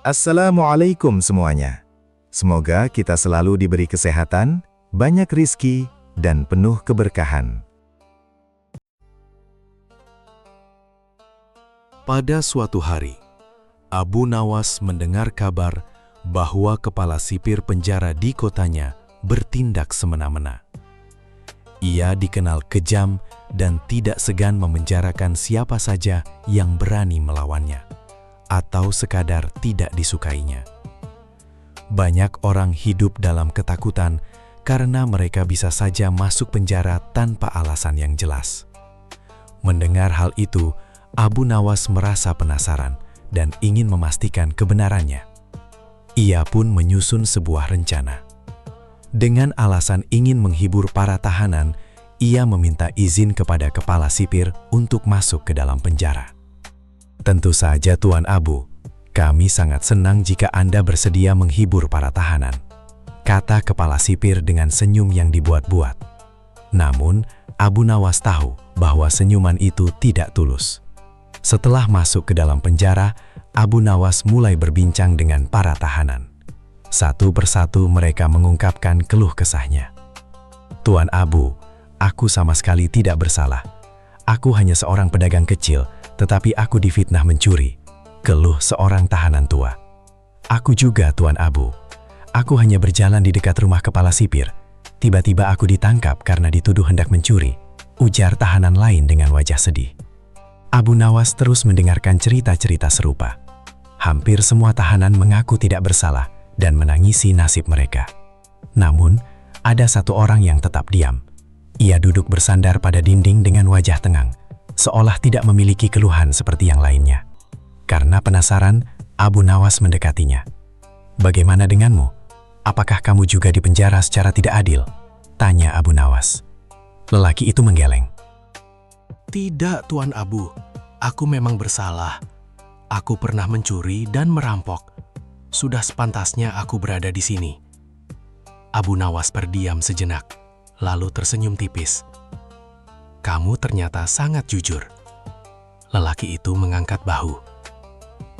Assalamualaikum semuanya. Semoga kita selalu diberi kesehatan, banyak rizki, dan penuh keberkahan. Pada suatu hari, Abu Nawas mendengar kabar bahwa kepala sipir penjara di kotanya bertindak semena-mena. Ia dikenal kejam dan tidak segan memenjarakan siapa saja yang berani melawannya atau sekadar tidak disukainya. Banyak orang hidup dalam ketakutan karena mereka bisa saja masuk penjara tanpa alasan yang jelas. Mendengar hal itu, Abu Nawas merasa penasaran dan ingin memastikan kebenarannya. Ia pun menyusun sebuah rencana. Dengan alasan ingin menghibur para tahanan, ia meminta izin kepada kepala sipir untuk masuk ke dalam penjara. Tentu saja Tuan Abu, kami sangat senang jika Anda bersedia menghibur para tahanan, kata kepala sipir dengan senyum yang dibuat-buat. Namun, Abu Nawas tahu bahwa senyuman itu tidak tulus. Setelah masuk ke dalam penjara, Abu Nawas mulai berbincang dengan para tahanan. Satu persatu mereka mengungkapkan keluh kesahnya. Tuan Abu, aku sama sekali tidak bersalah. Aku hanya seorang pedagang kecil, tetapi aku difitnah mencuri, keluh seorang tahanan tua. Aku juga, Tuan Abu. Aku hanya berjalan di dekat rumah kepala sipir. Tiba-tiba aku ditangkap karena dituduh hendak mencuri, ujar tahanan lain dengan wajah sedih. Abu Nawas terus mendengarkan cerita-cerita serupa. Hampir semua tahanan mengaku tidak bersalah dan menangisi nasib mereka. Namun, ada satu orang yang tetap diam. Ia duduk bersandar pada dinding dengan wajah tenang, seolah tidak memiliki keluhan seperti yang lainnya. Karena penasaran, Abu Nawas mendekatinya. "Bagaimana denganmu? Apakah kamu juga dipenjara secara tidak adil?" tanya Abu Nawas. Lelaki itu menggeleng. "Tidak, Tuan Abu. Aku memang bersalah. Aku pernah mencuri dan merampok. Sudah sepantasnya aku berada di sini." Abu Nawas berdiam sejenak, lalu tersenyum tipis. "Kamu ternyata sangat jujur." Lelaki itu mengangkat bahu.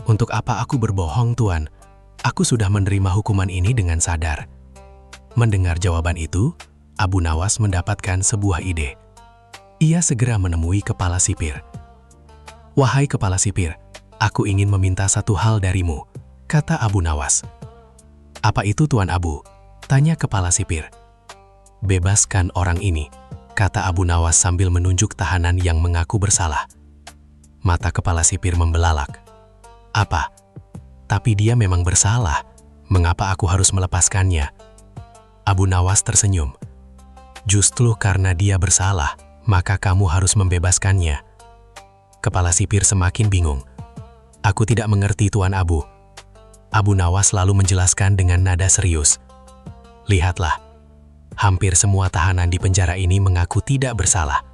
"Untuk apa aku berbohong, Tuan? Aku sudah menerima hukuman ini dengan sadar." Mendengar jawaban itu, Abu Nawas mendapatkan sebuah ide. Ia segera menemui kepala sipir. "Wahai kepala sipir, aku ingin meminta satu hal darimu," kata Abu Nawas. "Apa itu, Tuan Abu?" tanya kepala sipir. "Bebaskan orang ini," kata Abu Nawas sambil menunjuk tahanan yang mengaku bersalah. Mata kepala sipir membelalak. "Apa? Tapi dia memang bersalah. Mengapa aku harus melepaskannya?" Abu Nawas tersenyum. "Justru karena dia bersalah, maka kamu harus membebaskannya." Kepala sipir semakin bingung. "Aku tidak mengerti, Tuan Abu." Abu Nawas lalu menjelaskan dengan nada serius. "Lihatlah, hampir semua tahanan di penjara ini mengaku tidak bersalah.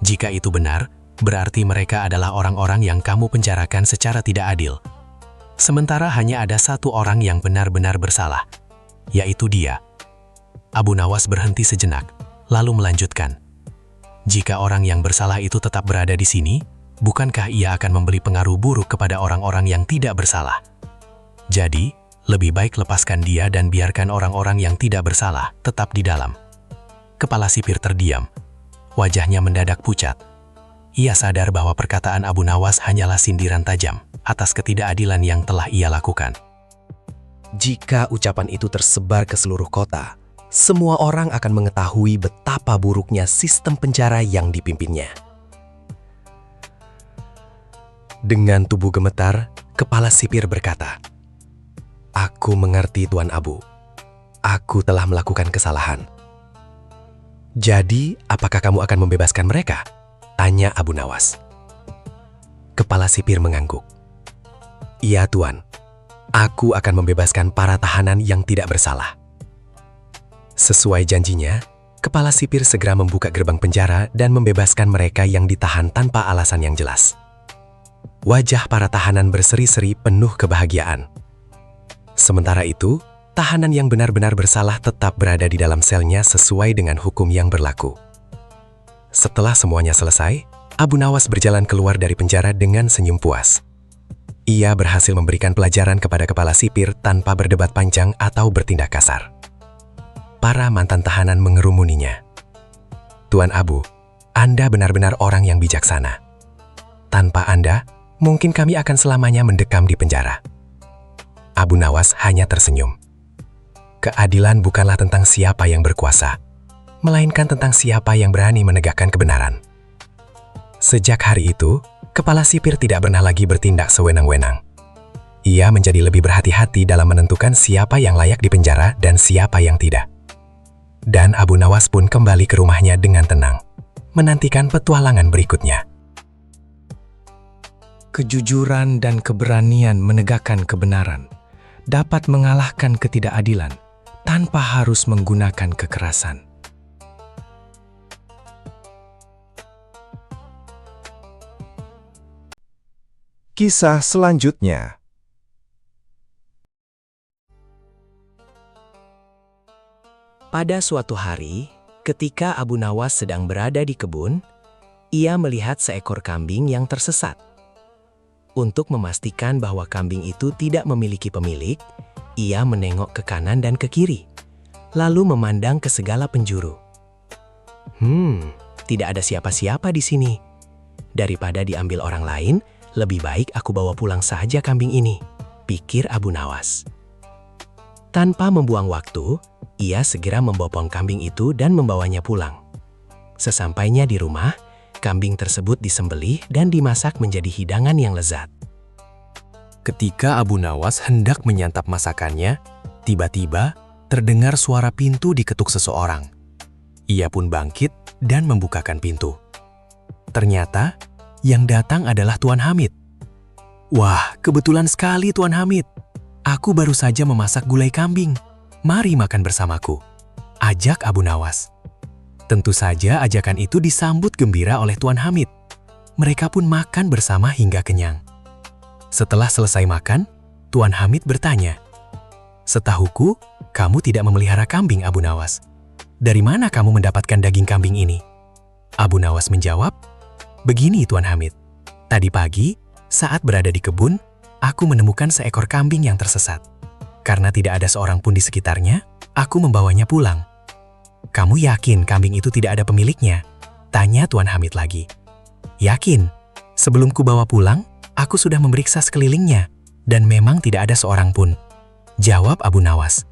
Jika itu benar, berarti mereka adalah orang-orang yang kamu penjarakan secara tidak adil. Sementara hanya ada satu orang yang benar-benar bersalah, yaitu dia." Abu Nawas berhenti sejenak, lalu melanjutkan. "Jika orang yang bersalah itu tetap berada di sini, bukankah ia akan memberi pengaruh buruk kepada orang-orang yang tidak bersalah? Jadi, lebih baik lepaskan dia dan biarkan orang-orang yang tidak bersalah tetap di dalam." Kepala sipir terdiam. Wajahnya mendadak pucat. Ia sadar bahwa perkataan Abu Nawas hanyalah sindiran tajam atas ketidakadilan yang telah ia lakukan. Jika ucapan itu tersebar ke seluruh kota, semua orang akan mengetahui betapa buruknya sistem penjara yang dipimpinnya. Dengan tubuh gemetar, kepala sipir berkata, "Aku mengerti, Tuan Abu. Aku telah melakukan kesalahan." "Jadi, apakah kamu akan membebaskan mereka?" tanya Abu Nawas. Kepala sipir mengangguk. "Iya, Tuan. Aku akan membebaskan para tahanan yang tidak bersalah." Sesuai janjinya, kepala sipir segera membuka gerbang penjara dan membebaskan mereka yang ditahan tanpa alasan yang jelas. Wajah para tahanan berseri-seri penuh kebahagiaan. Sementara itu, tahanan yang benar-benar bersalah tetap berada di dalam selnya sesuai dengan hukum yang berlaku. Setelah semuanya selesai, Abu Nawas berjalan keluar dari penjara dengan senyum puas. Ia berhasil memberikan pelajaran kepada kepala sipir tanpa berdebat panjang atau bertindak kasar. Para mantan tahanan mengerumuninya. Tuan Abu, Anda benar-benar orang yang bijaksana. Tanpa Anda, mungkin kami akan selamanya mendekam di penjara. Abu Nawas hanya tersenyum. Keadilan bukanlah tentang siapa yang berkuasa, melainkan tentang siapa yang berani menegakkan kebenaran. Sejak hari itu, kepala sipir tidak pernah lagi bertindak sewenang-wenang. Ia menjadi lebih berhati-hati dalam menentukan siapa yang layak dipenjara dan siapa yang tidak. Dan Abu Nawas pun kembali ke rumahnya dengan tenang, menantikan petualangan berikutnya. Kejujuran dan keberanian menegakkan kebenaran dapat mengalahkan ketidakadilan tanpa harus menggunakan kekerasan. Kisah selanjutnya. Pada suatu hari, ketika Abu Nawas sedang berada di kebun, ia melihat seekor kambing yang tersesat. Untuk memastikan bahwa kambing itu tidak memiliki pemilik, ia menengok ke kanan dan ke kiri, lalu memandang ke segala penjuru. Tidak ada siapa-siapa di sini. Daripada diambil orang lain, lebih baik aku bawa pulang saja kambing ini, pikir Abu Nawas. Tanpa membuang waktu, ia segera membopong kambing itu dan membawanya pulang. Sesampainya di rumah, kambing tersebut disembelih dan dimasak menjadi hidangan yang lezat. Ketika Abu Nawas hendak menyantap masakannya, tiba-tiba terdengar suara pintu diketuk seseorang. Ia pun bangkit dan membukakan pintu. Ternyata, yang datang adalah Tuan Hamid. "Wah, kebetulan sekali Tuan Hamid. Aku baru saja memasak gulai kambing. Mari makan bersamaku," ajak Abu Nawas. Tentu saja ajakan itu disambut gembira oleh Tuan Hamid. Mereka pun makan bersama hingga kenyang. Setelah selesai makan, Tuan Hamid bertanya, "Setahuku, kamu tidak memelihara kambing, Abu Nawas. Dari mana kamu mendapatkan daging kambing ini?" Abu Nawas menjawab, "Begini Tuan Hamid, tadi pagi, saat berada di kebun, aku menemukan seekor kambing yang tersesat. Karena tidak ada seorang pun di sekitarnya, aku membawanya pulang." "Kamu yakin kambing itu tidak ada pemiliknya?" tanya Tuan Hamid lagi. "Yakin. Sebelum kubawa pulang, aku sudah memeriksa sekelilingnya, dan memang tidak ada seorang pun," jawab Abu Nawas.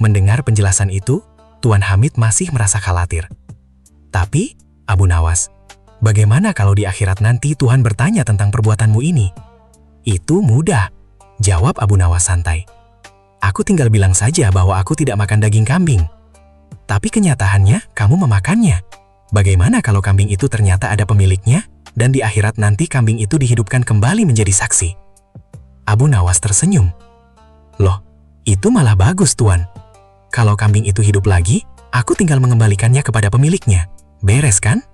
Mendengar penjelasan itu, Tuan Hamid masih merasa khawatir. "Tapi, Abu Nawas, bagaimana kalau di akhirat nanti Tuhan bertanya tentang perbuatanmu ini?" "Itu mudah," jawab Abu Nawas santai. "Aku tinggal bilang saja bahwa aku tidak makan daging kambing. Tapi kenyataannya kamu memakannya. Bagaimana kalau kambing itu ternyata ada pemiliknya dan di akhirat nanti kambing itu dihidupkan kembali menjadi saksi?" Abu Nawas tersenyum. "Loh, itu malah bagus Tuan. Kalau kambing itu hidup lagi, aku tinggal mengembalikannya kepada pemiliknya. Beres kan?"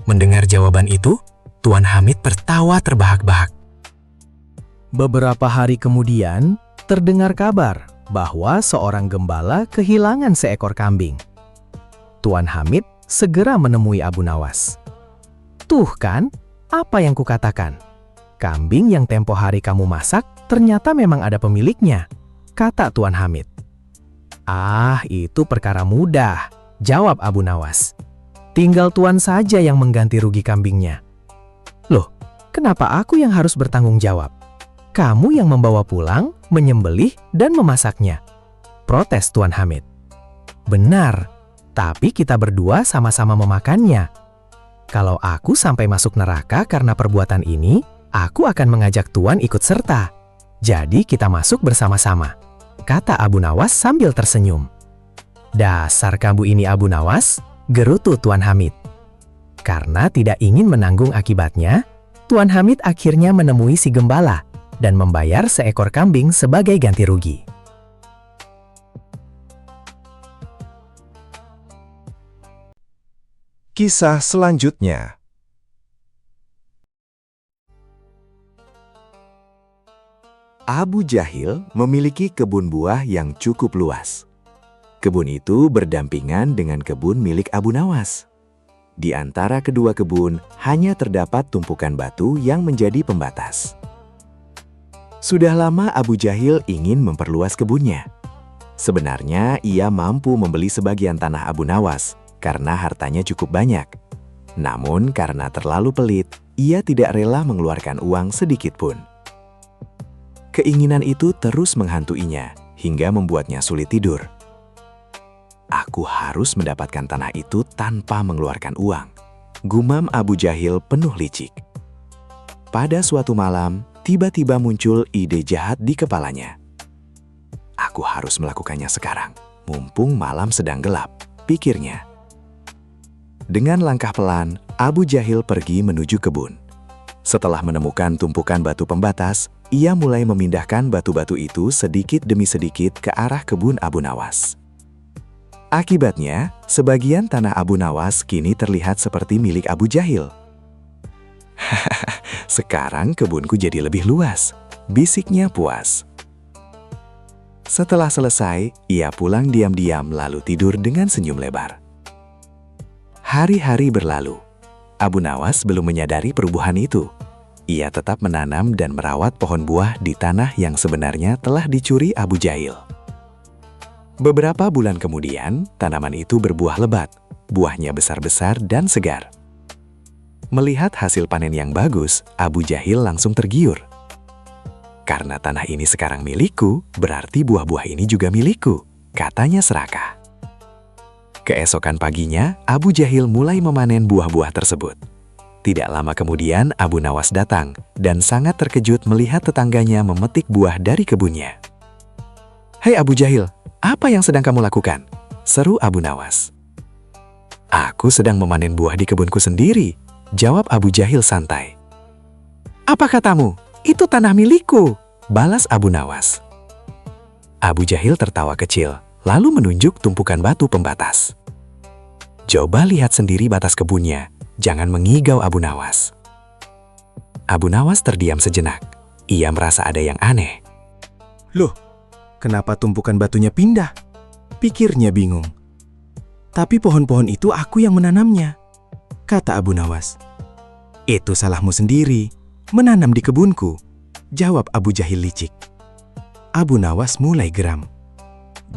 Mendengar jawaban itu, Tuan Hamid tertawa terbahak-bahak. Beberapa hari kemudian, terdengar kabar bahwa seorang gembala kehilangan seekor kambing. Tuan Hamid segera menemui Abu Nawas. "Tuh kan, apa yang kukatakan? Kambing yang tempo hari kamu masak ternyata memang ada pemiliknya," kata Tuan Hamid. "Ah, itu perkara mudah," jawab Abu Nawas. "Tinggal Tuan saja yang mengganti rugi kambingnya." "Loh, kenapa aku yang harus bertanggung jawab? Kamu yang membawa pulang, menyembelih, dan memasaknya," protes Tuan Hamid. "Benar, tapi kita berdua sama-sama memakannya. Kalau aku sampai masuk neraka karena perbuatan ini, aku akan mengajak Tuan ikut serta. Jadi kita masuk bersama-sama," kata Abu Nawas sambil tersenyum. "Dasar kamu ini Abu Nawas," gerutu Tuan Hamid. Karena tidak ingin menanggung akibatnya, Tuan Hamid akhirnya menemui si gembala dan membayar seekor kambing sebagai ganti rugi. Kisah selanjutnya. Abu Jahil memiliki kebun buah yang cukup luas. Kebun itu berdampingan dengan kebun milik Abu Nawas. Di antara kedua kebun hanya terdapat tumpukan batu yang menjadi pembatas. Sudah lama Abu Jahil ingin memperluas kebunnya. Sebenarnya ia mampu membeli sebagian tanah Abu Nawas karena hartanya cukup banyak. Namun karena terlalu pelit, ia tidak rela mengeluarkan uang sedikit pun. Keinginan itu terus menghantuinya hingga membuatnya sulit tidur. Aku harus mendapatkan tanah itu tanpa mengeluarkan uang, gumam Abu Jahil penuh licik. Pada suatu malam, tiba-tiba muncul ide jahat di kepalanya. Aku harus melakukannya sekarang, mumpung malam sedang gelap, pikirnya. Dengan langkah pelan, Abu Jahil pergi menuju kebun. Setelah menemukan tumpukan batu pembatas, ia mulai memindahkan batu-batu itu sedikit demi sedikit ke arah kebun Abu Nawas. Akibatnya, sebagian tanah Abu Nawas kini terlihat seperti milik Abu Jahil. Sekarang kebunku jadi lebih luas, bisiknya puas. Setelah selesai, ia pulang diam-diam lalu tidur dengan senyum lebar. Hari-hari berlalu. Abu Nawas belum menyadari perubahan itu. Ia tetap menanam dan merawat pohon buah di tanah yang sebenarnya telah dicuri Abu Jahil. Beberapa bulan kemudian, tanaman itu berbuah lebat. Buahnya besar-besar dan segar. Melihat hasil panen yang bagus, Abu Jahil langsung tergiur. Karena tanah ini sekarang milikku, berarti buah-buah ini juga milikku, katanya serakah. Keesokan paginya, Abu Jahil mulai memanen buah-buah tersebut. Tidak lama kemudian, Abu Nawas datang dan sangat terkejut melihat tetangganya memetik buah dari kebunnya. "Hei Abu Jahil, apa yang sedang kamu lakukan?" seru Abu Nawas. "Aku sedang memanen buah di kebunku sendiri," jawab Abu Jahil santai. "Apa katamu? Itu tanah milikku," balas Abu Nawas. Abu Jahil tertawa kecil, lalu menunjuk tumpukan batu pembatas. "Coba lihat sendiri batas kebunnya, jangan mengigau Abu Nawas." Abu Nawas terdiam sejenak. Ia merasa ada yang aneh. Loh, kenapa tumpukan batunya pindah? Pikirnya bingung. Tapi pohon-pohon itu aku yang menanamnya, kata Abu Nawas. Itu salahmu sendiri, menanam di kebunku, jawab Abu Jahil licik. Abu Nawas mulai geram.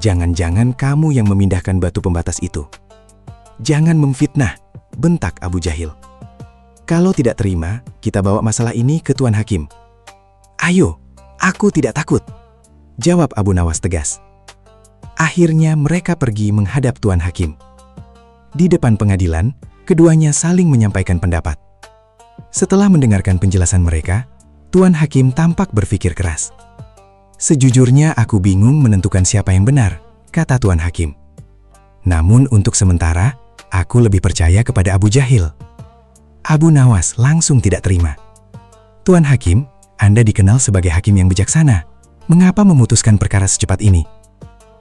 Jangan-jangan kamu yang memindahkan batu pembatas itu. Jangan memfitnah, bentak Abu Jahil. Kalau tidak terima, kita bawa masalah ini ke Tuan Hakim. Ayo, aku tidak takut, jawab Abu Nawas tegas. Akhirnya mereka pergi menghadap Tuan Hakim. Di depan pengadilan, keduanya saling menyampaikan pendapat. Setelah mendengarkan penjelasan mereka, Tuan Hakim tampak berpikir keras. Sejujurnya aku bingung menentukan siapa yang benar, kata Tuan Hakim. Namun untuk sementara, aku lebih percaya kepada Abu Jahil. Abu Nawas langsung tidak terima. Tuan Hakim, Anda dikenal sebagai hakim yang bijaksana. Mengapa memutuskan perkara secepat ini?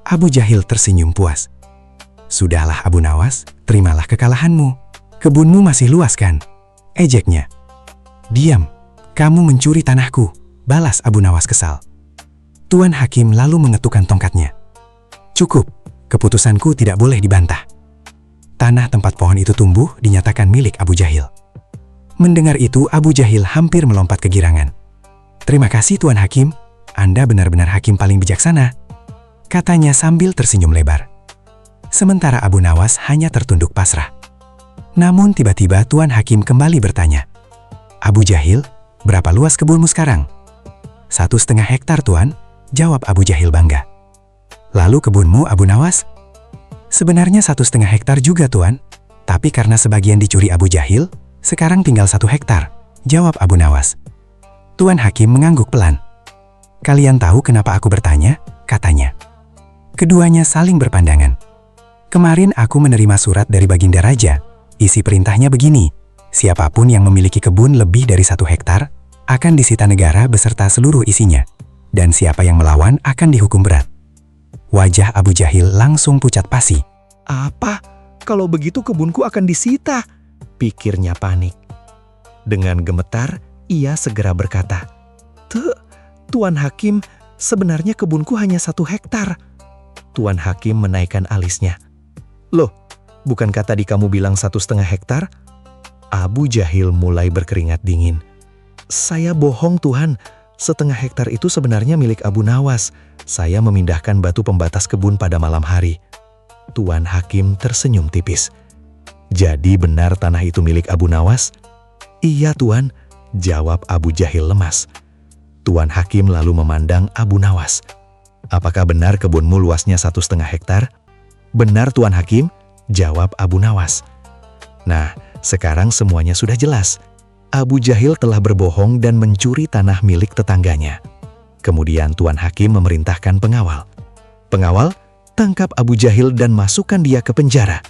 Abu Jahil tersenyum puas. Sudahlah Abu Nawas, terimalah kekalahanmu. Kebunmu masih luas kan? Ejeknya. Diam, kamu mencuri tanahku, balas Abu Nawas kesal. Tuan Hakim lalu mengetukkan tongkatnya. Cukup, keputusanku tidak boleh dibantah. Tanah tempat pohon itu tumbuh dinyatakan milik Abu Jahil. Mendengar itu, Abu Jahil hampir melompat kegirangan. Terima kasih Tuan Hakim, Anda benar-benar hakim paling bijaksana, katanya sambil tersenyum lebar. Sementara Abu Nawas hanya tertunduk pasrah. Namun tiba-tiba Tuan Hakim kembali bertanya. Abu Jahil, berapa luas kebunmu sekarang? 1,5 hektar Tuan, jawab Abu Jahil bangga. Lalu kebunmu Abu Nawas? Sebenarnya 1,5 hektar juga Tuan, tapi karena sebagian dicuri Abu Jahil, sekarang tinggal 1 hektar, jawab Abu Nawas. Tuan Hakim mengangguk pelan. Kalian tahu kenapa aku bertanya? Katanya. Keduanya saling berpandangan. Kemarin aku menerima surat dari Baginda Raja. Isi perintahnya begini, siapapun yang memiliki kebun lebih dari 1 hektar, akan disita negara beserta seluruh isinya. Dan siapa yang melawan akan dihukum berat. Wajah Abu Jahil langsung pucat pasi. Apa? Kalau begitu kebunku akan disita, pikirnya panik. Dengan gemetar, ia segera berkata, Tuan Hakim, sebenarnya kebunku hanya 1 hektar. Tuan Hakim menaikkan alisnya. Loh, bukankah tadi kamu bilang 1,5 hektar? Abu Jahil mulai berkeringat dingin. Saya bohong Tuhan, setengah hektar itu sebenarnya milik Abu Nawas. Saya memindahkan batu pembatas kebun pada malam hari. Tuan Hakim tersenyum tipis. Jadi benar tanah itu milik Abu Nawas? Iya Tuan, jawab Abu Jahil lemas. Tuan Hakim lalu memandang Abu Nawas. Apakah benar kebunmu luasnya 1,5 hektar? Benar Tuan Hakim, jawab Abu Nawas. Nah, sekarang semuanya sudah jelas. Abu Jahil telah berbohong dan mencuri tanah milik tetangganya. Kemudian Tuan Hakim memerintahkan pengawal. Pengawal, tangkap Abu Jahil dan masukkan dia ke penjara.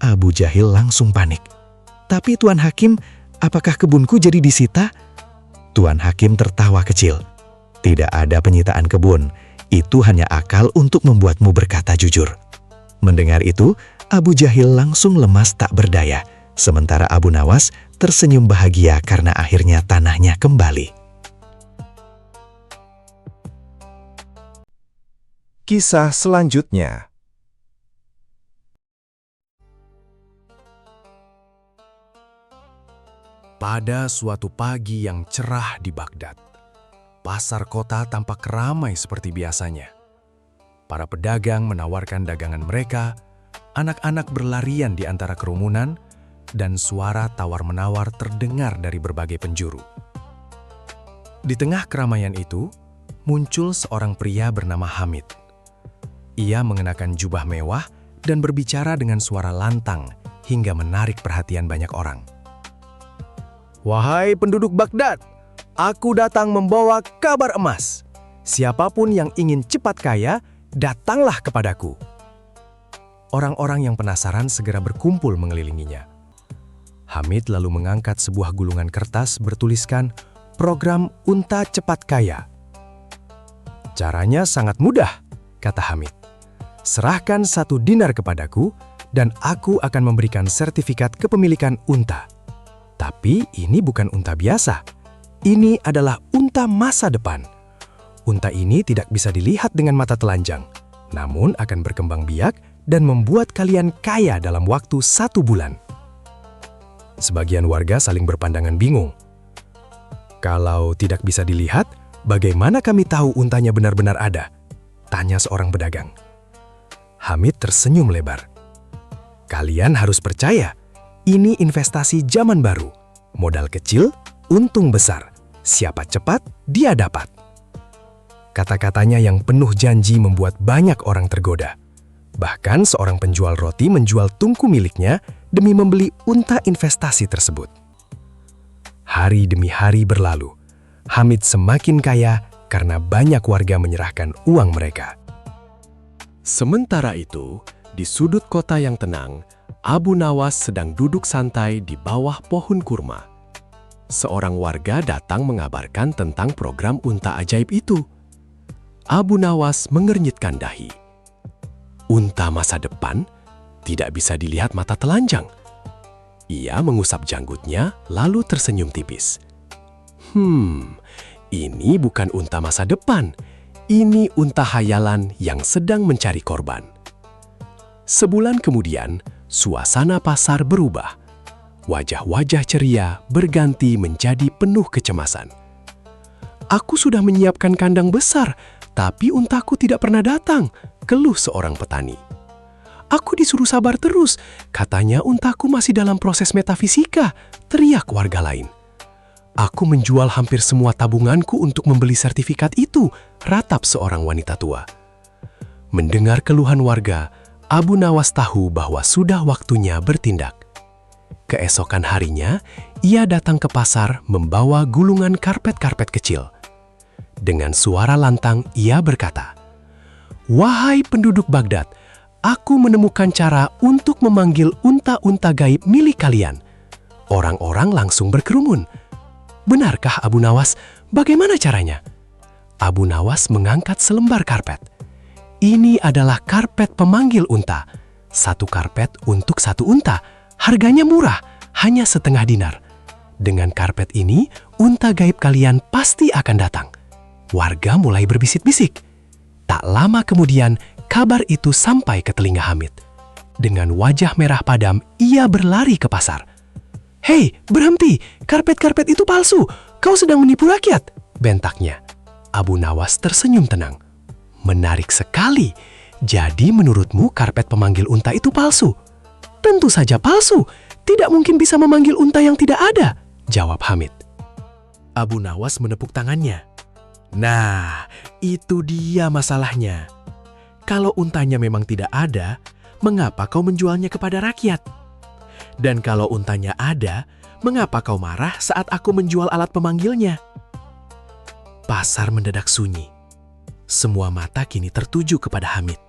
Abu Jahil langsung panik. Tapi Tuan Hakim, apakah kebunku jadi disita? Tuan Hakim tertawa kecil. Tidak ada penyitaan kebun. Itu hanya akal untuk membuatmu berkata jujur. Mendengar itu, Abu Jahil langsung lemas tak berdaya. Sementara Abu Nawas tersenyum bahagia karena akhirnya tanahnya kembali. Kisah selanjutnya. Pada suatu pagi yang cerah di Baghdad, pasar kota tampak ramai seperti biasanya. Para pedagang menawarkan dagangan mereka, anak-anak berlarian di antara kerumunan, dan suara tawar-menawar terdengar dari berbagai penjuru. Di tengah keramaian itu, muncul seorang pria bernama Hamid. Ia mengenakan jubah mewah dan berbicara dengan suara lantang hingga menarik perhatian banyak orang. Wahai penduduk Baghdad, aku datang membawa kabar emas. Siapapun yang ingin cepat kaya, datanglah kepadaku. Orang-orang yang penasaran segera berkumpul mengelilinginya. Hamid lalu mengangkat sebuah gulungan kertas bertuliskan Program Unta Cepat Kaya. Caranya sangat mudah, kata Hamid. Serahkan 1 dinar kepadaku dan aku akan memberikan sertifikat kepemilikan unta. Tapi ini bukan unta biasa. Ini adalah unta masa depan. Unta ini tidak bisa dilihat dengan mata telanjang, namun akan berkembang biak dan membuat kalian kaya dalam waktu 1 bulan. Sebagian warga saling berpandangan bingung. Kalau tidak bisa dilihat, bagaimana kami tahu untanya benar-benar ada? Tanya seorang pedagang. Hamid tersenyum lebar. Kalian harus percaya, ini investasi zaman baru. Modal kecil, untung besar. Siapa cepat, dia dapat. Kata-katanya yang penuh janji membuat banyak orang tergoda. Bahkan seorang penjual roti menjual tungku miliknya demi membeli unta investasi tersebut. Hari demi hari berlalu. Hamid semakin kaya karena banyak warga menyerahkan uang mereka. Sementara itu, di sudut kota yang tenang, Abu Nawas sedang duduk santai di bawah pohon kurma. Seorang warga datang mengabarkan tentang program unta ajaib itu. Abu Nawas mengernyitkan dahi. Unta masa depan tidak bisa dilihat mata telanjang. Ia mengusap janggutnya lalu tersenyum tipis. Ini bukan unta masa depan. Ini unta hayalan yang sedang mencari korban. Sebulan kemudian, suasana pasar berubah. Wajah-wajah ceria berganti menjadi penuh kecemasan. Aku sudah menyiapkan kandang besar, tapi untaku tidak pernah datang, keluh seorang petani. Aku disuruh sabar terus, katanya untaku masih dalam proses metafisika, teriak warga lain. Aku menjual hampir semua tabunganku untuk membeli sertifikat itu, ratap seorang wanita tua. Mendengar keluhan warga, Abu Nawas tahu bahwa sudah waktunya bertindak. Keesokan harinya, ia datang ke pasar membawa gulungan karpet-karpet kecil. Dengan suara lantang, ia berkata, "Wahai penduduk Baghdad, aku menemukan cara untuk memanggil unta-unta gaib milik kalian." Orang-orang langsung berkerumun. Benarkah Abu Nawas? Bagaimana caranya? Abu Nawas mengangkat selembar karpet. Ini adalah karpet pemanggil unta. 1 karpet untuk 1 unta. Harganya murah, hanya setengah dinar. Dengan karpet ini, unta gaib kalian pasti akan datang. Warga mulai berbisik-bisik. Tak lama kemudian, kabar itu sampai ke telinga Hamid. Dengan wajah merah padam, ia berlari ke pasar. "Hei, berhenti! Karpet-karpet itu palsu! Kau sedang menipu rakyat!" bentaknya. Abu Nawas tersenyum tenang. Menarik sekali. Jadi menurutmu karpet pemanggil unta itu palsu? Tentu saja palsu. Tidak mungkin bisa memanggil unta yang tidak ada, jawab Hamid. Abu Nawas menepuk tangannya. Nah, itu dia masalahnya. Kalau untanya memang tidak ada, mengapa kau menjualnya kepada rakyat? Dan kalau untanya ada, mengapa kau marah saat aku menjual alat pemanggilnya? Pasar mendadak sunyi. Semua mata kini tertuju kepada Hamid.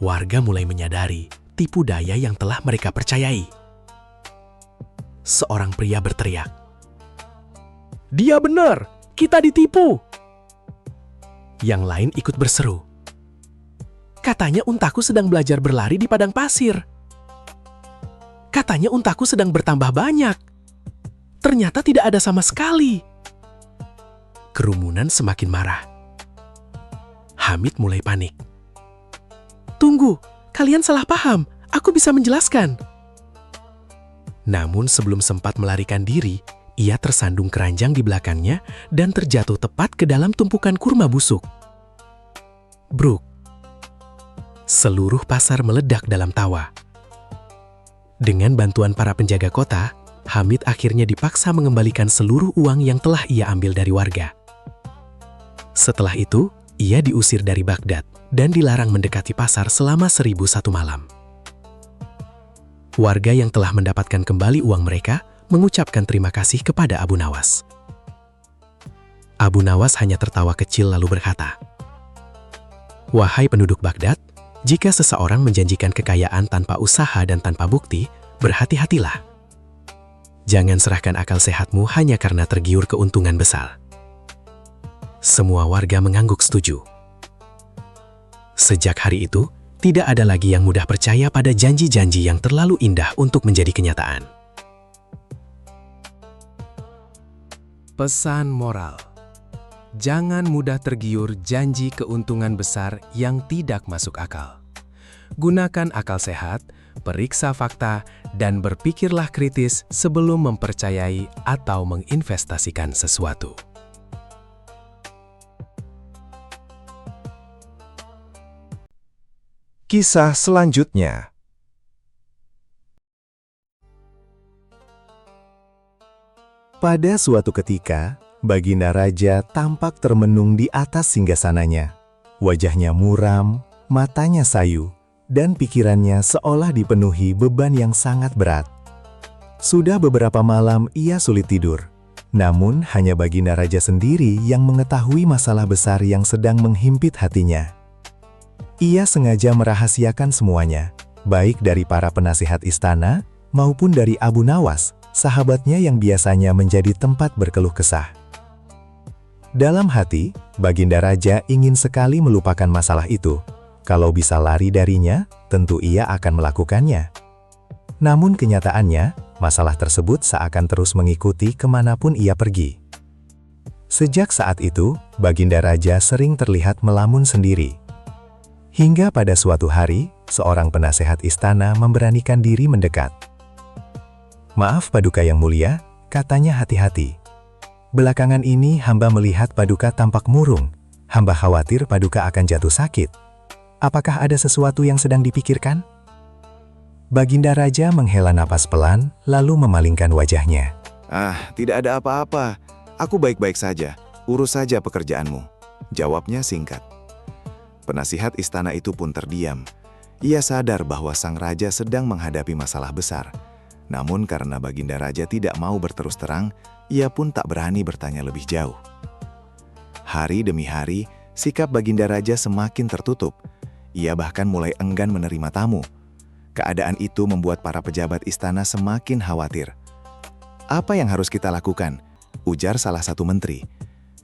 Warga mulai menyadari tipu daya yang telah mereka percayai. Seorang pria berteriak, "Dia benar! Kita ditipu!" Yang lain ikut berseru, "Katanya untaku sedang belajar berlari di padang pasir. Katanya untaku sedang bertambah banyak. Ternyata tidak ada sama sekali." Kerumunan semakin marah. Hamid mulai panik. "Tunggu, kalian salah paham. Aku bisa menjelaskan." Namun sebelum sempat melarikan diri, ia tersandung keranjang di belakangnya dan terjatuh tepat ke dalam tumpukan kurma busuk. Bruk. Seluruh pasar meledak dalam tawa. Dengan bantuan para penjaga kota, Hamid akhirnya dipaksa mengembalikan seluruh uang yang telah ia ambil dari warga. Setelah itu, ia diusir dari Baghdad dan dilarang mendekati pasar selama 1001 malam. Warga yang telah mendapatkan kembali uang mereka mengucapkan terima kasih kepada Abu Nawas. Abu Nawas hanya tertawa kecil lalu berkata, "Wahai penduduk Baghdad, jika seseorang menjanjikan kekayaan tanpa usaha dan tanpa bukti, berhati-hatilah. Jangan serahkan akal sehatmu hanya karena tergiur keuntungan besar." Semua warga mengangguk setuju. Sejak hari itu, tidak ada lagi yang mudah percaya pada janji-janji yang terlalu indah untuk menjadi kenyataan. Pesan moral: jangan mudah tergiur janji keuntungan besar yang tidak masuk akal. Gunakan akal sehat, periksa fakta, dan berpikirlah kritis sebelum mempercayai atau menginvestasikan sesuatu. Kisah selanjutnya. Pada suatu ketika, Baginda Raja tampak termenung di atas singgasananya. Wajahnya muram, matanya sayu, dan pikirannya seolah dipenuhi beban yang sangat berat. Sudah beberapa malam ia sulit tidur. Namun hanya Baginda Raja sendiri yang mengetahui masalah besar yang sedang menghimpit hatinya. Ia sengaja merahasiakan semuanya, baik dari para penasihat istana maupun dari Abu Nawas, sahabatnya yang biasanya menjadi tempat berkeluh kesah. Dalam hati, Baginda Raja ingin sekali melupakan masalah itu. Kalau bisa lari darinya, tentu ia akan melakukannya. Namun kenyataannya, masalah tersebut seakan terus mengikuti kemanapun ia pergi. Sejak saat itu, Baginda Raja sering terlihat melamun sendiri. Hingga pada suatu hari, seorang penasehat istana memberanikan diri mendekat. "Maaf Paduka yang mulia," katanya hati-hati. "Belakangan ini hamba melihat Paduka tampak murung. Hamba khawatir Paduka akan jatuh sakit. Apakah ada sesuatu yang sedang dipikirkan?" Baginda Raja menghela napas pelan, lalu memalingkan wajahnya. Tidak ada apa-apa. Aku baik-baik saja. Urus saja pekerjaanmu," jawabnya singkat. Penasihat istana itu pun terdiam. Ia sadar bahwa sang raja sedang menghadapi masalah besar. Namun karena Baginda Raja tidak mau berterus terang, ia pun tak berani bertanya lebih jauh. Hari demi hari, sikap Baginda Raja semakin tertutup. Ia bahkan mulai enggan menerima tamu. Keadaan itu membuat para pejabat istana semakin khawatir. "Apa yang harus kita lakukan?" ujar salah satu menteri.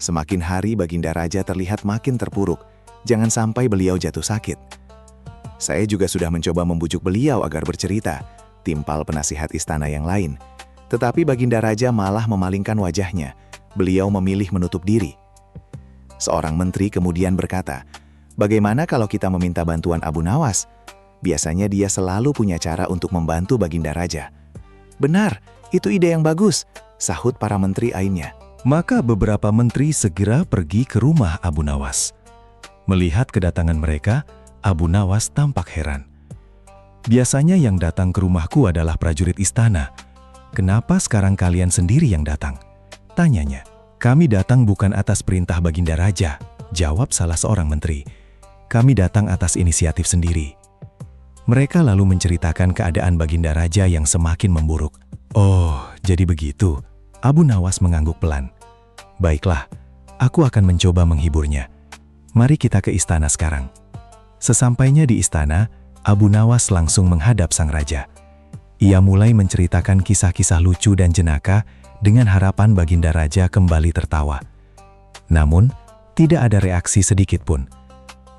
"Semakin hari Baginda Raja terlihat makin terpuruk. Jangan sampai beliau jatuh sakit." "Saya juga sudah mencoba membujuk beliau agar bercerita," timpal penasihat istana yang lain. Tetapi Baginda Raja malah memalingkan wajahnya. Beliau memilih menutup diri. Seorang menteri kemudian berkata, "Bagaimana kalau kita meminta bantuan Abu Nawas? Biasanya dia selalu punya cara untuk membantu Baginda Raja." "Benar, itu ide yang bagus," sahut para menteri lainnya. Maka beberapa menteri segera pergi ke rumah Abu Nawas. Melihat kedatangan mereka, Abu Nawas tampak heran. Biasanya yang datang ke rumahku adalah prajurit istana. Kenapa sekarang kalian sendiri yang datang? Tanyanya. Kami datang bukan atas perintah Baginda Raja, jawab salah seorang menteri. Kami datang atas inisiatif sendiri. Mereka lalu menceritakan keadaan Baginda Raja yang semakin memburuk. Oh, jadi begitu. Abu Nawas mengangguk pelan. Baiklah, aku akan mencoba menghiburnya. Mari kita ke istana sekarang. Sesampainya di istana, Abu Nawas langsung menghadap sang raja. Ia mulai menceritakan kisah-kisah lucu dan jenaka dengan harapan Baginda Raja kembali tertawa. Namun, tidak ada reaksi sedikit pun.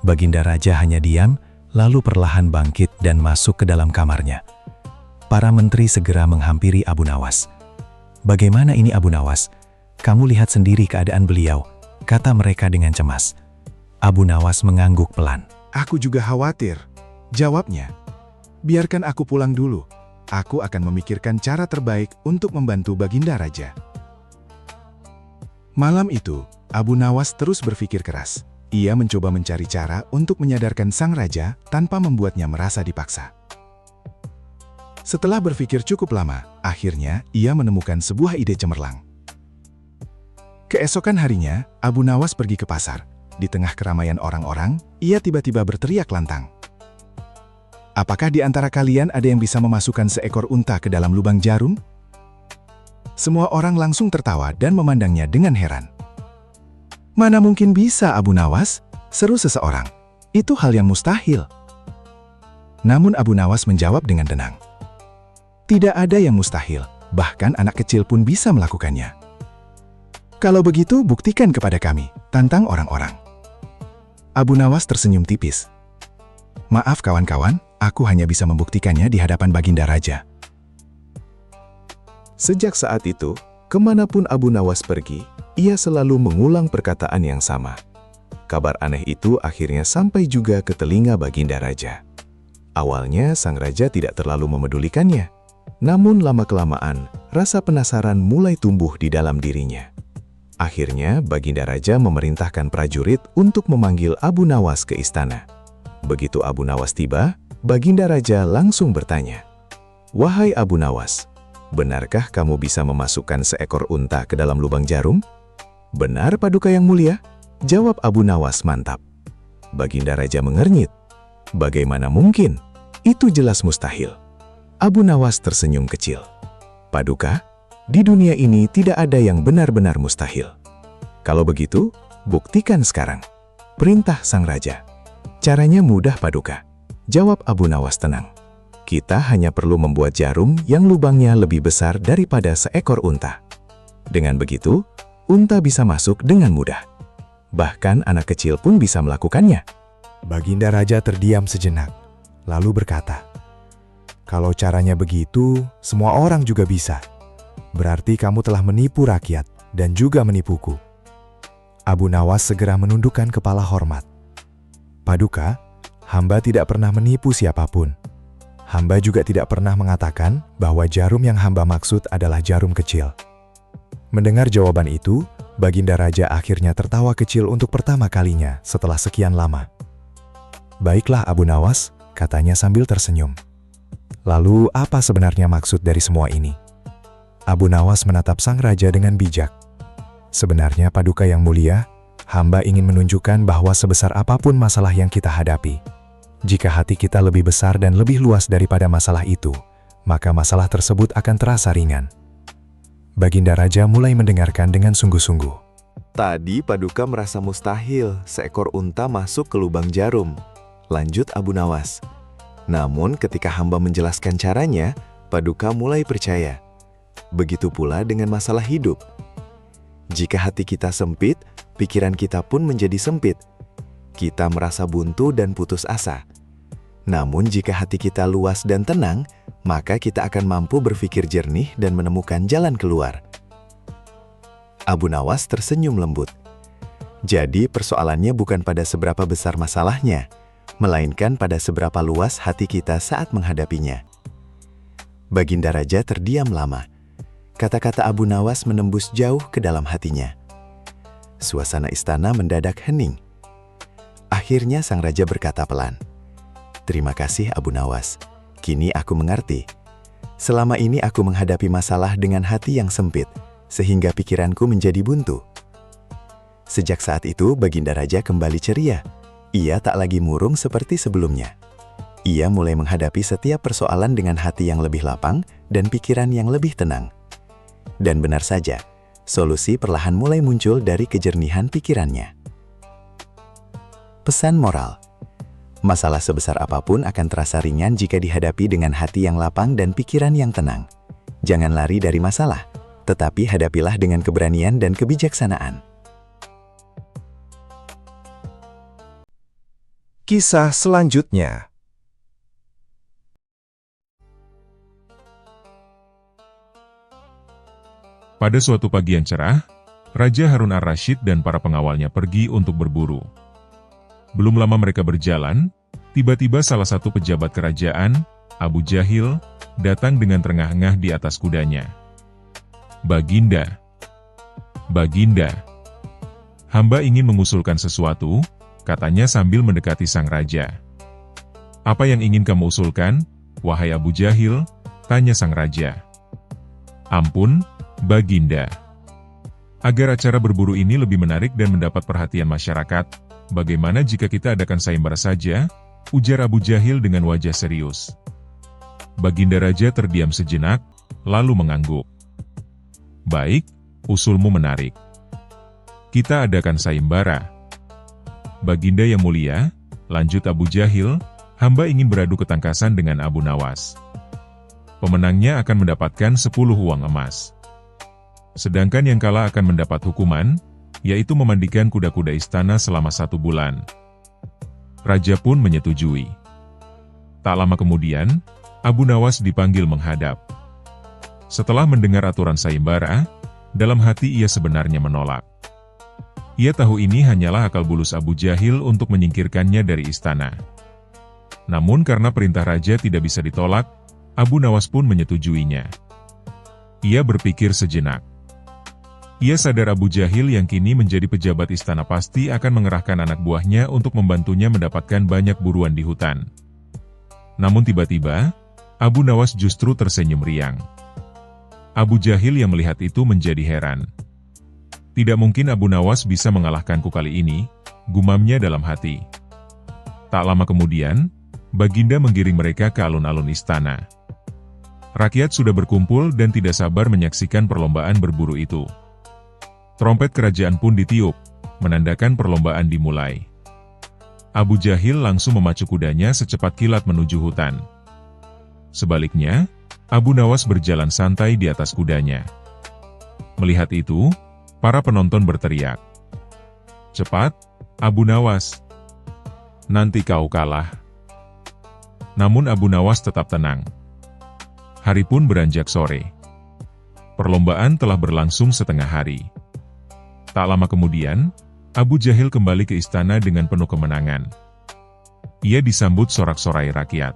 Baginda Raja hanya diam, lalu perlahan bangkit dan masuk ke dalam kamarnya. Para menteri segera menghampiri Abu Nawas. Bagaimana ini Abu Nawas? Kamu lihat sendiri keadaan beliau, kata mereka dengan cemas. Abu Nawas mengangguk pelan. Aku juga khawatir, jawabnya. Biarkan aku pulang dulu. Aku akan memikirkan cara terbaik untuk membantu Baginda Raja. Malam itu, Abu Nawas terus berpikir keras. Ia mencoba mencari cara untuk menyadarkan sang raja tanpa membuatnya merasa dipaksa. Setelah berpikir cukup lama, akhirnya ia menemukan sebuah ide cemerlang. Keesokan harinya, Abu Nawas pergi ke pasar. Di tengah keramaian orang-orang, ia tiba-tiba berteriak lantang. Apakah di antara kalian ada yang bisa memasukkan seekor unta ke dalam lubang jarum? Semua orang langsung tertawa dan memandangnya dengan heran. Mana mungkin bisa Abu Nawas? Seru seseorang. Itu hal yang mustahil. Namun Abu Nawas menjawab dengan tenang. Tidak ada yang mustahil, bahkan anak kecil pun bisa melakukannya. Kalau begitu, buktikan kepada kami, tantang orang-orang. Abu Nawas tersenyum tipis. Maaf kawan-kawan, aku hanya bisa membuktikannya di hadapan Baginda Raja. Sejak saat itu, kemanapun Abu Nawas pergi, ia selalu mengulang perkataan yang sama. Kabar aneh itu akhirnya sampai juga ke telinga Baginda Raja. Awalnya, sang raja tidak terlalu memedulikannya. Namun lama-kelamaan, rasa penasaran mulai tumbuh di dalam dirinya. Akhirnya, Baginda Raja memerintahkan prajurit untuk memanggil Abu Nawas ke istana. Begitu Abu Nawas tiba, Baginda Raja langsung bertanya, "Wahai Abu Nawas, benarkah kamu bisa memasukkan seekor unta ke dalam lubang jarum?" "Benar, Paduka yang mulia," jawab Abu Nawas mantap. Baginda Raja mengernyit. "Bagaimana mungkin? Itu jelas mustahil." Abu Nawas tersenyum kecil. "Paduka, di dunia ini tidak ada yang benar-benar mustahil. Kalau begitu, buktikan sekarang," perintah sang raja. "Caranya mudah, Paduka," jawab Abu Nawas tenang. "Kita hanya perlu membuat jarum yang lubangnya lebih besar daripada seekor unta. Dengan begitu, unta bisa masuk dengan mudah. Bahkan anak kecil pun bisa melakukannya." Baginda Raja terdiam sejenak, lalu berkata, "Kalau caranya begitu, semua orang juga bisa. Berarti kamu telah menipu rakyat dan juga menipuku." Abu Nawas segera menundukkan kepala hormat. "Paduka, hamba tidak pernah menipu siapapun. Hamba juga tidak pernah mengatakan bahwa jarum yang hamba maksud adalah jarum kecil." Mendengar jawaban itu, Baginda Raja akhirnya tertawa kecil untuk pertama kalinya setelah sekian lama. "Baiklah Abu Nawas," katanya sambil tersenyum. "Lalu apa sebenarnya maksud dari semua ini?" Abu Nawas menatap sang raja dengan bijak. "Sebenarnya Paduka yang mulia, hamba ingin menunjukkan bahwa sebesar apapun masalah yang kita hadapi, jika hati kita lebih besar dan lebih luas daripada masalah itu, maka masalah tersebut akan terasa ringan." Baginda Raja mulai mendengarkan dengan sungguh-sungguh. Tadi Paduka merasa mustahil seekor unta masuk ke lubang jarum, lanjut Abu Nawas. Namun ketika hamba menjelaskan caranya, Paduka mulai percaya. Begitu pula dengan masalah hidup. Jika hati kita sempit, pikiran kita pun menjadi sempit. Kita merasa buntu dan putus asa. Namun jika hati kita luas dan tenang, maka kita akan mampu berpikir jernih dan menemukan jalan keluar. Abu Nawas tersenyum lembut. Jadi persoalannya bukan pada seberapa besar masalahnya, melainkan pada seberapa luas hati kita saat menghadapinya. Baginda Raja terdiam lama. Kata-kata Abu Nawas menembus jauh ke dalam hatinya. Suasana istana mendadak hening. Akhirnya sang raja berkata pelan, "Terima kasih Abu Nawas, kini aku mengerti. Selama ini aku menghadapi masalah dengan hati yang sempit, sehingga pikiranku menjadi buntu." Sejak saat itu, Baginda Raja kembali ceria. Ia tak lagi murung seperti sebelumnya. Ia mulai menghadapi setiap persoalan dengan hati yang lebih lapang dan pikiran yang lebih tenang. Dan benar saja, solusi perlahan mulai muncul dari kejernihan pikirannya. Pesan moral: masalah sebesar apapun akan terasa ringan jika dihadapi dengan hati yang lapang dan pikiran yang tenang. Jangan lari dari masalah, tetapi hadapilah dengan keberanian dan kebijaksanaan. Kisah selanjutnya. Pada suatu pagi yang cerah, Raja Harun ar-Rasyid dan para pengawalnya pergi untuk berburu. Belum lama mereka berjalan, tiba-tiba salah satu pejabat kerajaan, Abu Jahil, datang dengan terengah-engah di atas kudanya. "Baginda, Baginda, hamba ingin mengusulkan sesuatu," katanya sambil mendekati sang raja. "Apa yang ingin kamu usulkan, wahai Abu Jahil?" tanya sang raja. "Ampun, Baginda. Agar acara berburu ini lebih menarik dan mendapat perhatian masyarakat, bagaimana jika kita adakan sayembara saja?" ujar Abu Jahil dengan wajah serius. Baginda Raja terdiam sejenak, lalu mengangguk. "Baik, usulmu menarik. Kita adakan sayembara." "Baginda yang mulia," lanjut Abu Jahil, "hamba ingin beradu ketangkasan dengan Abu Nawas. Pemenangnya akan mendapatkan 10 uang emas. Sedangkan yang kalah akan mendapat hukuman, yaitu memandikan kuda-kuda istana selama 1 bulan. Raja pun menyetujui. Tak lama kemudian, Abu Nawas dipanggil menghadap. Setelah mendengar aturan sayembara, dalam hati ia sebenarnya menolak. Ia tahu ini hanyalah akal bulus Abu Jahil untuk menyingkirkannya dari istana. Namun karena perintah raja tidak bisa ditolak, Abu Nawas pun menyetujuinya. Ia berpikir sejenak. Ia sadar Abu Jahil yang kini menjadi pejabat istana pasti akan mengerahkan anak buahnya untuk membantunya mendapatkan banyak buruan di hutan. Namun tiba-tiba, Abu Nawas justru tersenyum riang. Abu Jahil yang melihat itu menjadi heran. "Tidak mungkin Abu Nawas bisa mengalahkanku kali ini," gumamnya dalam hati. Tak lama kemudian, Baginda menggiring mereka ke alun-alun istana. Rakyat sudah berkumpul dan tidak sabar menyaksikan perlombaan berburu itu. Trompet kerajaan pun ditiup, menandakan perlombaan dimulai. Abu Jahil langsung memacu kudanya secepat kilat menuju hutan. Sebaliknya, Abu Nawas berjalan santai di atas kudanya. Melihat itu, para penonton berteriak, "Cepat, Abu Nawas! Nanti kau kalah." Namun Abu Nawas tetap tenang. Hari pun beranjak sore. Perlombaan telah berlangsung setengah hari. Tak lama kemudian, Abu Jahil kembali ke istana dengan penuh kemenangan. Ia disambut sorak-sorai rakyat.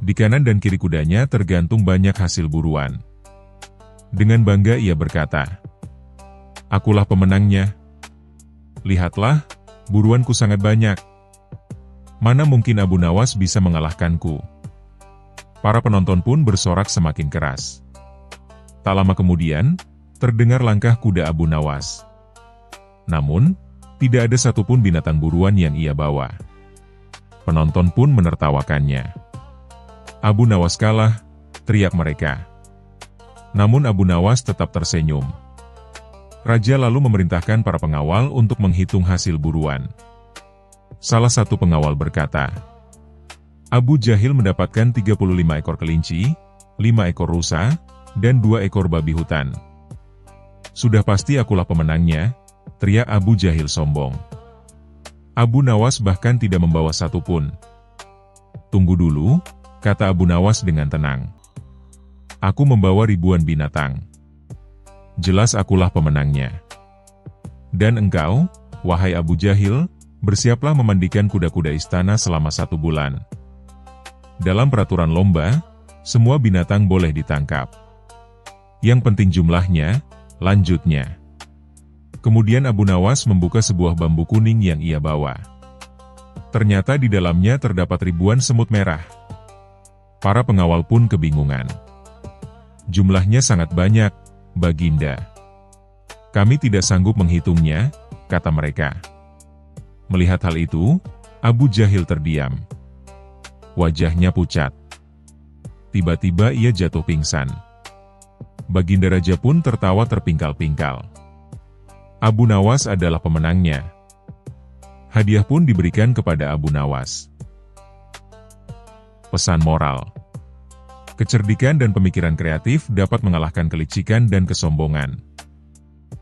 Di kanan dan kiri kudanya tergantung banyak hasil buruan. Dengan bangga ia berkata, "Akulah pemenangnya. Lihatlah, buruanku sangat banyak. Mana mungkin Abu Nawas bisa mengalahkanku?" Para penonton pun bersorak semakin keras. Tak lama kemudian, terdengar langkah kuda Abu Nawas. Namun, tidak ada satupun binatang buruan yang ia bawa. Penonton pun menertawakannya. "Abu Nawas kalah," teriak mereka. Namun Abu Nawas tetap tersenyum. Raja lalu memerintahkan para pengawal untuk menghitung hasil buruan. Salah satu pengawal berkata, "Abu Jahil mendapatkan 35 ekor kelinci, 5 ekor rusa, dan 2 ekor babi hutan." "Sudah pasti akulah pemenangnya," teriak Abu Jahil sombong. Abu Nawas bahkan tidak membawa satupun. "Tunggu dulu," kata Abu Nawas dengan tenang. "Aku membawa ribuan binatang. Jelas akulah pemenangnya. Dan engkau, wahai Abu Jahil, bersiaplah memandikan kuda-kuda istana selama 1 bulan. Dalam peraturan lomba, semua binatang boleh ditangkap. Yang penting jumlahnya, lanjutnya. Kemudian Abu Nawas membuka sebuah bambu kuning yang ia bawa. Ternyata di dalamnya terdapat ribuan semut merah. Para pengawal pun kebingungan. Jumlahnya sangat banyak, Baginda. Kami tidak sanggup menghitungnya, kata mereka. Melihat hal itu, Abu Jahil terdiam. Wajahnya pucat. Tiba-tiba ia jatuh pingsan. Baginda Raja pun tertawa terpingkal-pingkal. Abu Nawas adalah pemenangnya. Hadiah pun diberikan kepada Abu Nawas. Pesan moral. Kecerdikan dan pemikiran kreatif dapat mengalahkan kelicikan dan kesombongan.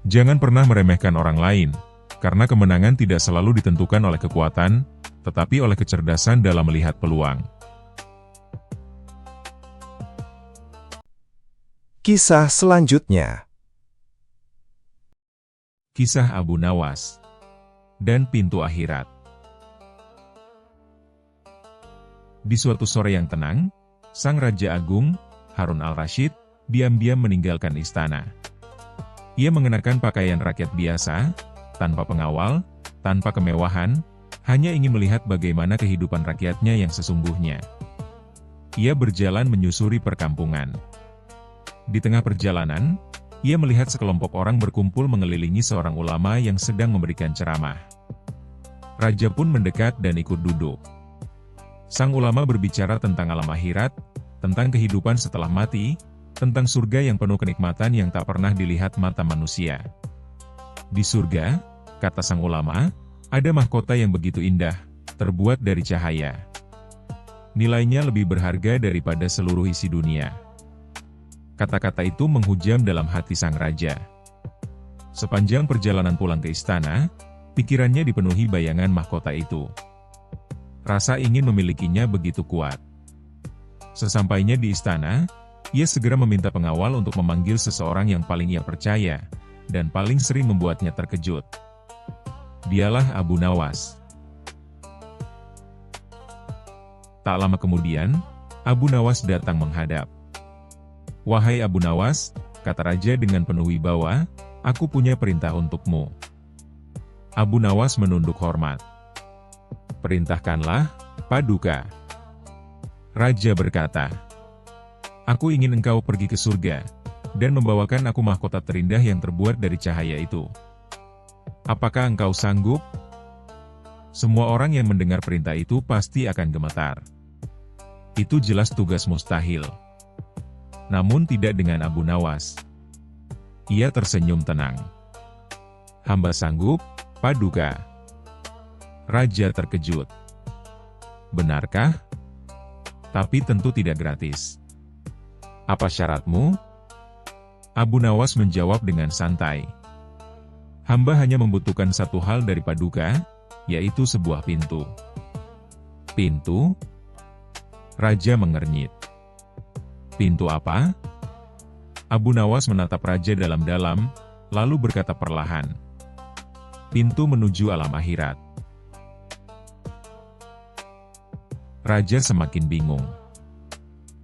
Jangan pernah meremehkan orang lain, karena kemenangan tidak selalu ditentukan oleh kekuatan, tetapi oleh kecerdasan dalam melihat peluang. Kisah selanjutnya. Kisah Abu Nawas dan Pintu Akhirat. Di suatu sore yang tenang, Sang Raja Agung, Harun al-Rashid, diam-diam meninggalkan istana. Ia mengenakan pakaian rakyat biasa, tanpa pengawal, tanpa kemewahan, hanya ingin melihat bagaimana kehidupan rakyatnya yang sesungguhnya. Ia berjalan menyusuri perkampungan. Di tengah perjalanan, ia melihat sekelompok orang berkumpul mengelilingi seorang ulama yang sedang memberikan ceramah. Raja pun mendekat dan ikut duduk. Sang ulama berbicara tentang alam akhirat, tentang kehidupan setelah mati, tentang surga yang penuh kenikmatan yang tak pernah dilihat mata manusia. Di surga, kata sang ulama, ada mahkota yang begitu indah, terbuat dari cahaya. Nilainya lebih berharga daripada seluruh isi dunia. Kata-kata itu menghujam dalam hati sang raja. Sepanjang perjalanan pulang ke istana, pikirannya dipenuhi bayangan mahkota itu. Rasa ingin memilikinya begitu kuat. Sesampainya di istana, ia segera meminta pengawal untuk memanggil seseorang yang paling ia percaya, dan paling sering membuatnya terkejut. Dialah Abu Nawas. Tak lama kemudian, Abu Nawas datang menghadap. "Wahai Abu Nawas," kata raja dengan penuh wibawa, "aku punya perintah untukmu." Abu Nawas menunduk hormat. "Perintahkanlah, Paduka." Raja berkata, "Aku ingin engkau pergi ke surga, dan membawakan aku mahkota terindah yang terbuat dari cahaya itu. Apakah engkau sanggup?" Semua orang yang mendengar perintah itu pasti akan gemetar. Itu jelas tugas mustahil. Namun tidak dengan Abu Nawas. Ia tersenyum tenang. "Hamba sanggup, Paduka." Raja terkejut. "Benarkah? Tapi tentu tidak gratis. Apa syaratmu?" Abu Nawas menjawab dengan santai. "Hamba hanya membutuhkan satu hal dari Paduka, yaitu sebuah pintu." "Pintu?" Raja mengernyit. "Pintu apa?" Abu Nawas menatap raja dalam-dalam, lalu berkata perlahan, "Pintu menuju alam akhirat." Raja semakin bingung.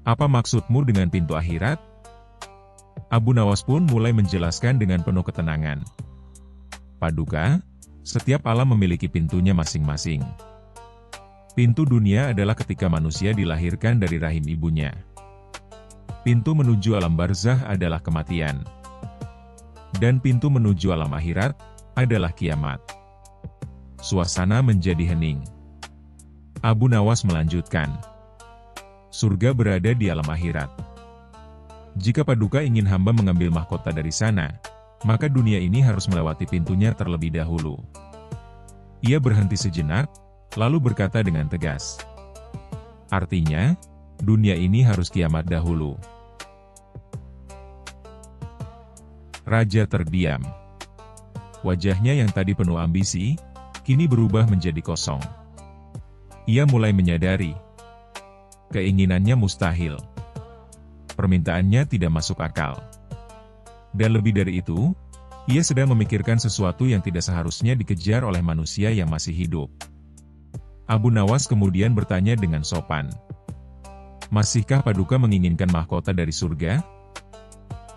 "Apa maksudmu dengan pintu akhirat?" Abu Nawas pun mulai menjelaskan dengan penuh ketenangan. "Paduka, setiap alam memiliki pintunya masing-masing. Pintu dunia adalah ketika manusia dilahirkan dari rahim ibunya. Pintu menuju alam barzah adalah kematian. Dan pintu menuju alam akhirat adalah kiamat." Suasana menjadi hening. Abu Nawas melanjutkan, "Surga berada di alam akhirat. Jika Paduka ingin hamba mengambil mahkota dari sana, maka dunia ini harus melewati pintunya terlebih dahulu." Ia berhenti sejenak, lalu berkata dengan tegas, "Artinya, dunia ini harus kiamat dahulu." Raja terdiam. Wajahnya yang tadi penuh ambisi, kini berubah menjadi kosong. Ia mulai menyadari, keinginannya mustahil. Permintaannya tidak masuk akal. Dan lebih dari itu, ia sedang memikirkan sesuatu yang tidak seharusnya dikejar oleh manusia yang masih hidup. Abu Nawas kemudian bertanya dengan sopan, "Masihkah Paduka menginginkan mahkota dari surga?"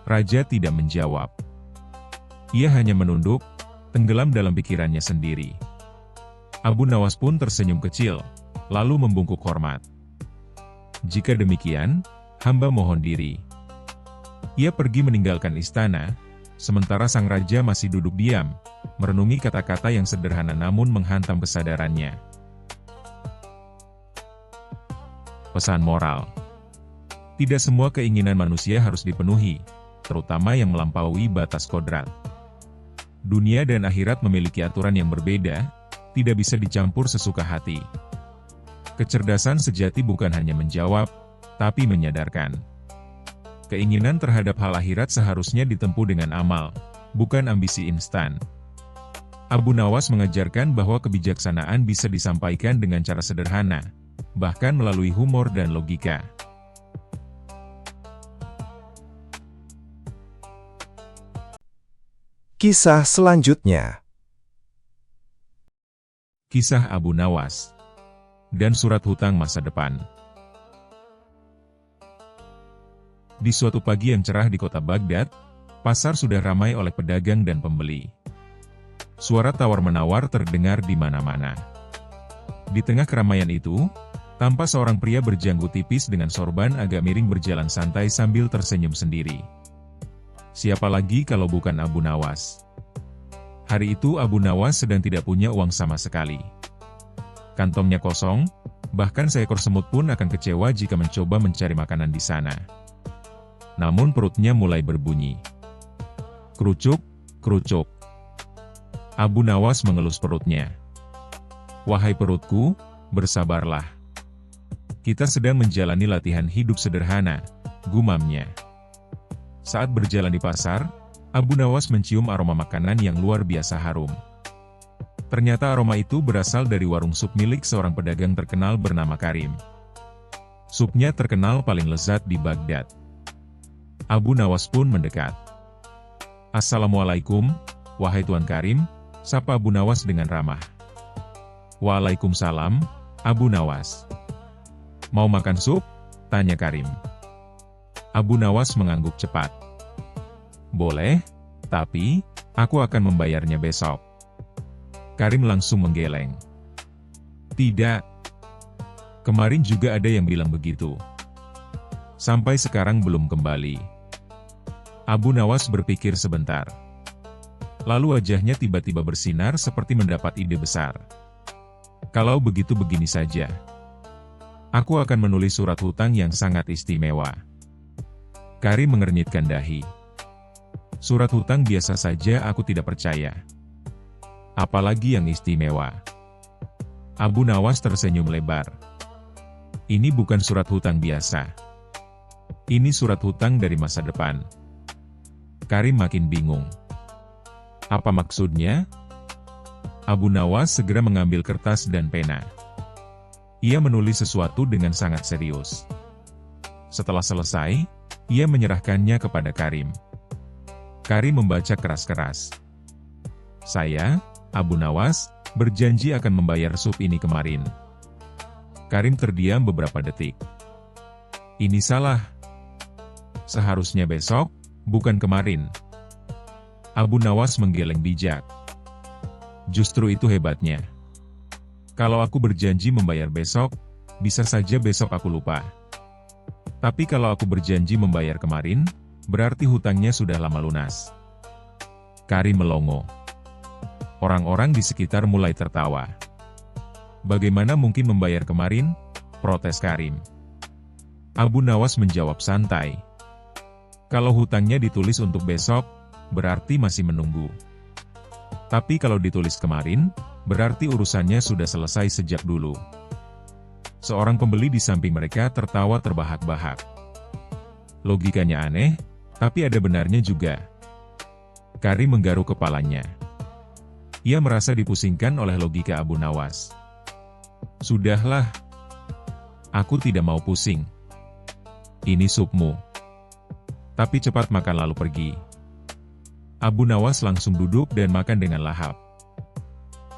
Raja tidak menjawab. Ia hanya menunduk, tenggelam dalam pikirannya sendiri. Abu Nawas pun tersenyum kecil, lalu membungkuk hormat. Jika demikian, hamba mohon diri. Ia pergi meninggalkan istana, sementara sang raja masih duduk diam, merenungi kata-kata yang sederhana namun menghantam kesadarannya. Pesan moral. Tidak semua keinginan manusia harus dipenuhi, terutama yang melampaui batas kodrat. Dunia dan akhirat memiliki aturan yang berbeda, tidak bisa dicampur sesuka hati. Kecerdasan sejati bukan hanya menjawab, tapi menyadarkan. Keinginan terhadap hal akhirat seharusnya ditempuh dengan amal, bukan ambisi instan. Abu Nawas mengajarkan bahwa kebijaksanaan bisa disampaikan dengan cara sederhana, bahkan melalui humor dan logika. Kisah selanjutnya. Kisah Abu Nawas dan surat hutang masa depan. Di suatu pagi yang cerah di kota Baghdad, pasar sudah ramai oleh pedagang dan pembeli. Suara tawar-menawar terdengar di mana-mana. Di tengah keramaian itu, tampak seorang pria berjanggut tipis dengan sorban agak miring berjalan santai sambil tersenyum sendiri. Siapa lagi kalau bukan Abu Nawas? Hari itu Abu Nawas sedang tidak punya uang sama sekali. Kantongnya kosong, bahkan seekor semut pun akan kecewa jika mencoba mencari makanan di sana. Namun perutnya mulai berbunyi. Kerucuk, kerucuk. Abu Nawas mengelus perutnya. Wahai perutku, bersabarlah. Kita sedang menjalani latihan hidup sederhana, gumamnya. Saat berjalan di pasar, Abu Nawas mencium aroma makanan yang luar biasa harum. Ternyata aroma itu berasal dari warung sup milik seorang pedagang terkenal bernama Karim. Supnya terkenal paling lezat di Baghdad. Abu Nawas pun mendekat. Assalamualaikum, wahai Tuan Karim, sapa Abu Nawas dengan ramah. Waalaikumsalam, Abu Nawas. Mau makan sup? Tanya Karim. Abu Nawas mengangguk cepat. Boleh, tapi aku akan membayarnya besok. Karim langsung menggeleng. Tidak. Kemarin juga ada yang bilang begitu. Sampai sekarang belum kembali. Abu Nawas berpikir sebentar. Lalu wajahnya tiba-tiba bersinar seperti mendapat ide besar. Kalau begitu begini saja. Aku akan menulis surat hutang yang sangat istimewa. Karim mengernyitkan dahi. Surat hutang biasa saja aku tidak percaya. Apalagi yang istimewa. Abu Nawas tersenyum lebar. Ini bukan surat hutang biasa. Ini surat hutang dari masa depan. Karim makin bingung. Apa maksudnya? Abu Nawas segera mengambil kertas dan pena. Ia menulis sesuatu dengan sangat serius. Setelah selesai, ia menyerahkannya kepada Karim. Karim membaca keras-keras. Saya, Abu Nawas, berjanji akan membayar sup ini kemarin. Karim terdiam beberapa detik. Ini salah. Seharusnya besok, bukan kemarin. Abu Nawas menggeleng bijak. Justru itu hebatnya. Kalau aku berjanji membayar besok, bisa saja besok aku lupa. Tapi kalau aku berjanji membayar kemarin, berarti hutangnya sudah lama lunas. Karim melongo. Orang-orang di sekitar mulai tertawa. Bagaimana mungkin membayar kemarin? Protes Karim. Abu Nawas menjawab santai. Kalau hutangnya ditulis untuk besok, berarti masih menunggu. Tapi kalau ditulis kemarin, berarti urusannya sudah selesai sejak dulu. Seorang pembeli di samping mereka tertawa terbahak-bahak. Logikanya aneh, tapi ada benarnya juga. Karim menggaruk kepalanya. Ia merasa dipusingkan oleh logika Abu Nawas. Sudahlah. Aku tidak mau pusing. Ini supmu. Tapi cepat makan lalu pergi. Abu Nawas langsung duduk dan makan dengan lahap.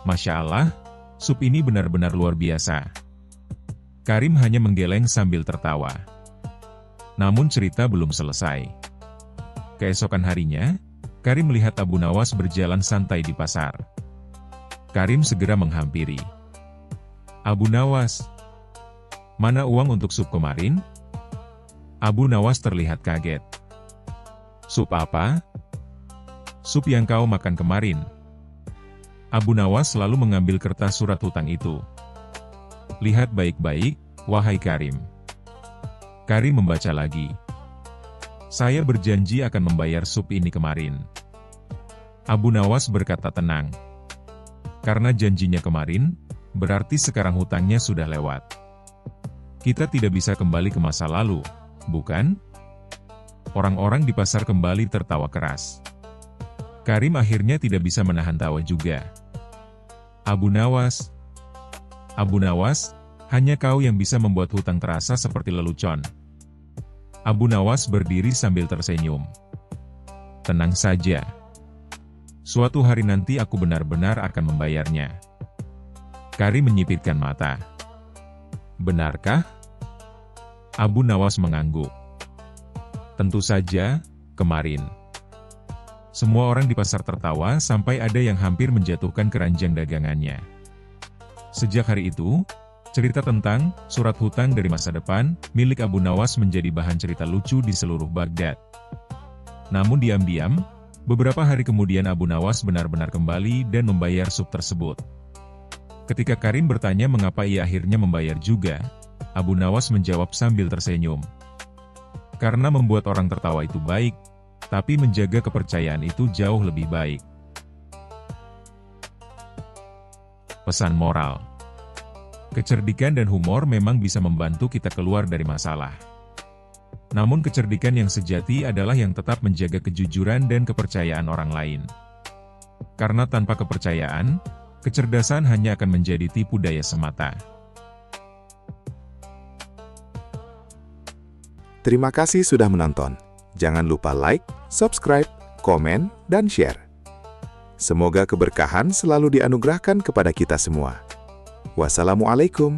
Masya Allah, sup ini benar-benar luar biasa. Karim hanya menggeleng sambil tertawa. Namun cerita belum selesai. Keesokan harinya, Karim melihat Abu Nawas berjalan santai di pasar. Karim segera menghampiri. "Abu Nawas, mana uang untuk sup kemarin?" Abu Nawas terlihat kaget. "Sup apa?" "Sup yang kau makan kemarin." Abu Nawas lalu mengambil kertas surat hutang itu. "Lihat baik-baik, wahai Karim." Karim membaca lagi. "Saya berjanji akan membayar sup ini kemarin." Abu Nawas berkata tenang. "Karena janjinya kemarin, berarti sekarang hutangnya sudah lewat. Kita tidak bisa kembali ke masa lalu, bukan?" Orang-orang di pasar kembali tertawa keras. Karim akhirnya tidak bisa menahan tawa juga. Abu Nawas, hanya kau yang bisa membuat hutang terasa seperti lelucon." Abu Nawas berdiri sambil tersenyum. "Tenang saja. Suatu hari nanti aku benar-benar akan membayarnya." Karim menyipitkan mata. "Benarkah?" Abu Nawas mengangguk. "Tentu saja, kemarin." Semua orang di pasar tertawa sampai ada yang hampir menjatuhkan keranjang dagangannya. Sejak hari itu, cerita tentang surat hutang dari masa depan milik Abu Nawas menjadi bahan cerita lucu di seluruh Baghdad. Namun diam-diam, beberapa hari kemudian Abu Nawas benar-benar kembali dan membayar sup tersebut. Ketika Karim bertanya mengapa ia akhirnya membayar juga, Abu Nawas menjawab sambil tersenyum. "Karena membuat orang tertawa itu baik, tapi menjaga kepercayaan itu jauh lebih baik." Pesan moral: kecerdikan dan humor memang bisa membantu kita keluar dari masalah. Namun kecerdikan yang sejati adalah yang tetap menjaga kejujuran dan kepercayaan orang lain. Karena tanpa kepercayaan, kecerdasan hanya akan menjadi tipu daya semata. Terima kasih sudah menonton. Jangan lupa like, subscribe, komen, dan share. Semoga keberkahan selalu dianugerahkan kepada kita semua. Wassalamualaikum.